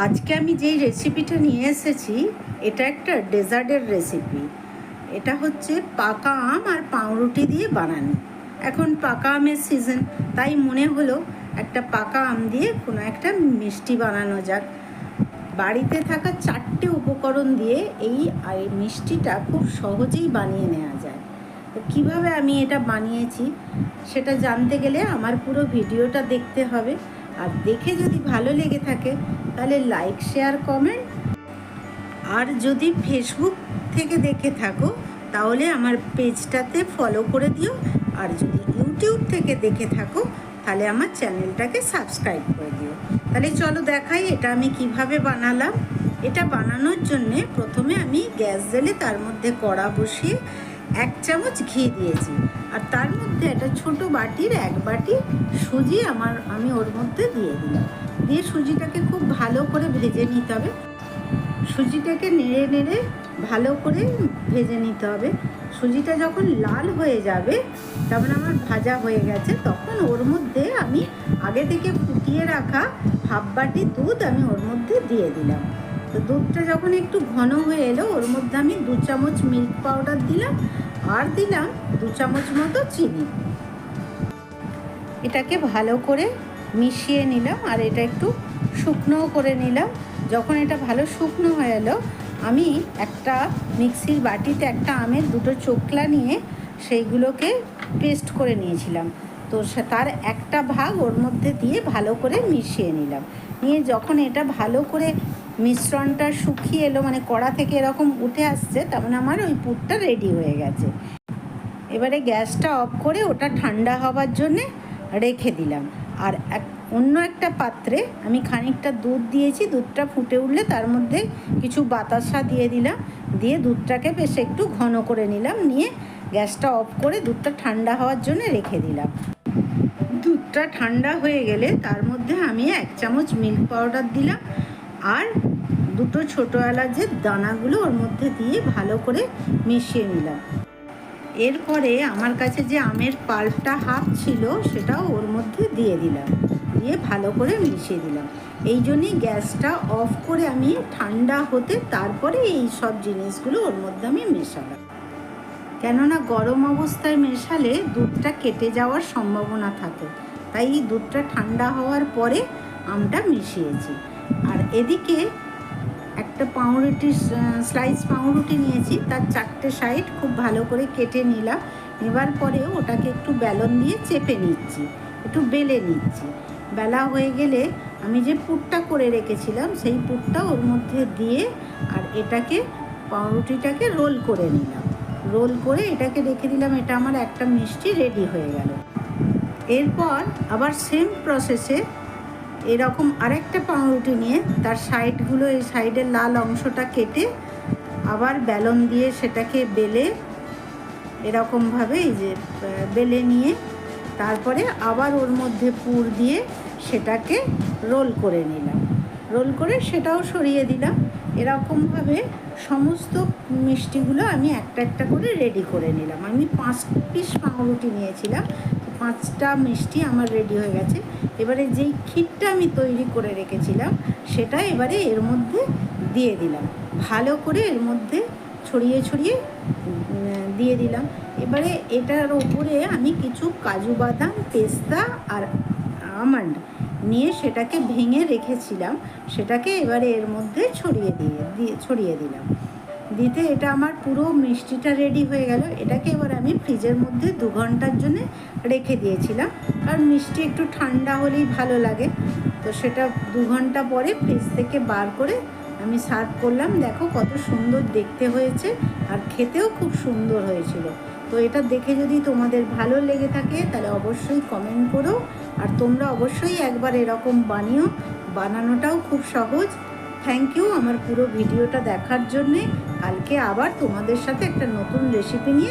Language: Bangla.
আজকে আমি যেই রেসিপিটা নিয়ে এসেছি এটা একটা ডেজার্টের রেসিপি। এটা হচ্ছে পাকা আম আর পাউরুটি দিয়ে বানানো। এখন পাকা আমের সিজন, তাই মনে হলো একটা পাকা আম দিয়ে কোনো একটা মিষ্টি বানানো যাক। বাড়িতে থাকা 4টে উপকরণ দিয়ে এই মিষ্টিটা খুব সহজেই বানিয়ে নেওয়া যায়। তো কীভাবে আমি এটা বানিয়েছি সেটা জানতে গেলে আমার পুরো ভিডিওটা দেখতে হবে। আর দেখে যদি ভালো লেগে থাকে তাহলে লাইক, শেয়ার, কমেন্ট। আর যদি ফেসবুক থেকে দেখে থাকো তাহলে আমার পেজটাতে ফলো করে দিও। আর যদি ইউটিউব থেকে দেখে থাকো তাহলে আমার চ্যানেলটাকে সাবস্ক্রাইব করে দিও। তাহলে চলো দেখাই এটা আমি কিভাবে বানালাম। এটা বানানোর জন্যে প্রথমে আমি গ্যাস জ্বেলে তার মধ্যে কড়া বসিয়ে 1 চামচ ঘি দিয়েছি। আর তার মধ্যে একটা ছোট বাটির 1 বাটি সুজি আমি ওর মধ্যে দিয়ে দিলাম। দিয়ে সুজিটাকে খুব ভালো করে ভেজে নিতে হবে। সুজিটাকে নেড়ে নেড়ে ভালো করে ভেজে নিতে হবে। সুজিটা যখন লাল হয়ে যাবে তখন আমার ভাজা হয়ে গেছে, তখন ওর মধ্যে আমি আগে থেকে ফুটিয়ে রাখা হাফ বাটি দুধ আমি ওর মধ্যে দিয়ে দিলাম। তো দুধটা যখন একটু ঘন হয়ে এলো ওর মধ্যে আমি 2 চামচ মিল্ক পাউডার দিলাম আর দিলাম 2 চামচ মতো চিনি। এটাকে ভালো করে মিশিয়ে নিলাম আর এটা একটু শুকনোও করে নিলাম। যখন এটা ভালো শুকনো হয়ে এলো আমি একটা মিক্সির বাটিতে একটা আমের 2টো চোকলা নিয়ে সেইগুলোকে পেস্ট করে নিয়েছিলাম। তো তার একটা ভাগ ওর মধ্যে দিয়ে ভালো করে মিশিয়ে নিলাম। নিয়ে যখন এটা ভালো করে মিশ্রণটা শুকিয়ে এলো, মানে কড়া থেকে এরকম উঠে আসছে, তার মানে আমার ওই পুরটা রেডি হয়ে গেছে। এবারে গ্যাসটা অফ করে ওটা ঠান্ডা হবার জন্যে রেখে দিলাম। আর অন্য একটা পাত্রে আমি খানিকটা দুধ দিয়েছি। দুধটা ফুটে উঠলে তার মধ্যে কিছু বাতাসা দিয়ে দিলাম। দিয়ে দুধটাকে বেশ একটু ঘন করে নিলাম। নিয়ে গ্যাসটা অফ করে দুধটা ঠান্ডা হওয়ার জন্য রেখে দিলাম। দুধটা ঠান্ডা হয়ে গেলে তার মধ্যে আমি 1 চামচ মিল্ক পাউডার দিলাম আর 2টো ছোটো এলাচের দানাগুলো ওর মধ্যে দিয়ে ভালো করে মিশিয়ে নিলাম। এরপরে আমার কাছে যে আমের পাল্পটা হাফ ছিল সেটাও ওর মধ্যে দিয়ে দিলাম, দিয়ে ভালো করে মিশিয়ে দিলাম। এই জন্যই গ্যাসটা অফ করে আমি ঠান্ডা হতে তারপরে এই সব জিনিসগুলো ওর মধ্যে আমি মেশালাম। কেননা গরম অবস্থায় মেশালে দুধটা কেটে যাওয়ার সম্ভাবনা থাকে, তাই দুধটা ঠান্ডা হওয়ার পরে আমটা মিশিয়েছি। আর এদিকে একটা স্লাইস পাউরুটি নিয়েছি, তার 4টে সাইড খুব ভালো করে কেটে নিলাম। নেবার পরে ওটাকে একটু বেলন দিয়ে চেপে নিচ্ছি, একটু বেলে নিচ্ছি। বেলা হয়ে গেলে আমি যে পুরটা করে রেখেছিলাম সেই পুরটা ওর মধ্যে দিয়ে আর এটাকে পাউরুটিটাকে রোল করে নিলাম। রোল করে এটাকে রেখে দিলাম। এটা আমার একটা মিষ্টি রেডি হয়ে গেল। এরপর আবার সেম প্রসেসে এরকম আরেকটা পাউরুটি নিয়ে তার সাইডগুলো, এই সাইডের লাল অংশটা কেটে আবার বেলন দিয়ে সেটাকে বেলে এরকমভাবে এই যে বেলে নিয়ে তারপরে আবার ওর মধ্যে পুর দিয়ে সেটাকে রোল করে নিলাম। রোল করে সেটাও সরিয়ে দিলাম। এরকমভাবে সমস্ত মিষ্টিগুলো আমি একটা একটা করে রেডি করে নিলাম। আমি 5 পিস পাউরুটি নিয়েছিলাম, 5টা মিষ্টি আমার রেডি হয়ে গেছে। এবারে যেই ক্ষীরটা আমি তৈরি করে রেখেছিলাম সেটা এবারে এর মধ্যে দিয়ে দিলাম, ভালো করে এর মধ্যে ছড়িয়ে ছড়িয়ে দিয়ে দিলাম। এবারে এটার ওপরে আমি কিছু কাজু বাদাম, পেস্তা আর আমন্ড নিয়ে সেটাকে ভেঙে রেখেছিলাম, সেটাকে এবারে এর মধ্যে ছড়িয়ে দিলাম। দিতে এটা আমার পুরো মিষ্টিটা রেডি হয়ে গেল। এটাকে এবার আমি ফ্রিজের মধ্যে 2 ঘন্টার জন্য রেখে দিয়েছিলাম, কারণ মিষ্টি একটু ঠান্ডা হলেই ভালো লাগে। তো সেটা 2 ঘন্টা পরে ফ্রিজ থেকে বার করে আমি সার্ভ করলাম। দেখো কত সুন্দর দেখতে হয়েছে আর খেতেও খুব সুন্দর হয়েছিল। তো এটা দেখে যদি তোমাদের ভালো লেগে থাকে তাহলে অবশ্যই কমেন্ট করো। আর তোমরা অবশ্যই একবার এরকম বানিও, বানানোটাও খুব সহজ। থ্যাংক ইউ আমার পুরো ভিডিওটা দেখার জন্যে। কালকে আবার তোমাদের সাথে একটা নতুন রেসিপি নিয়ে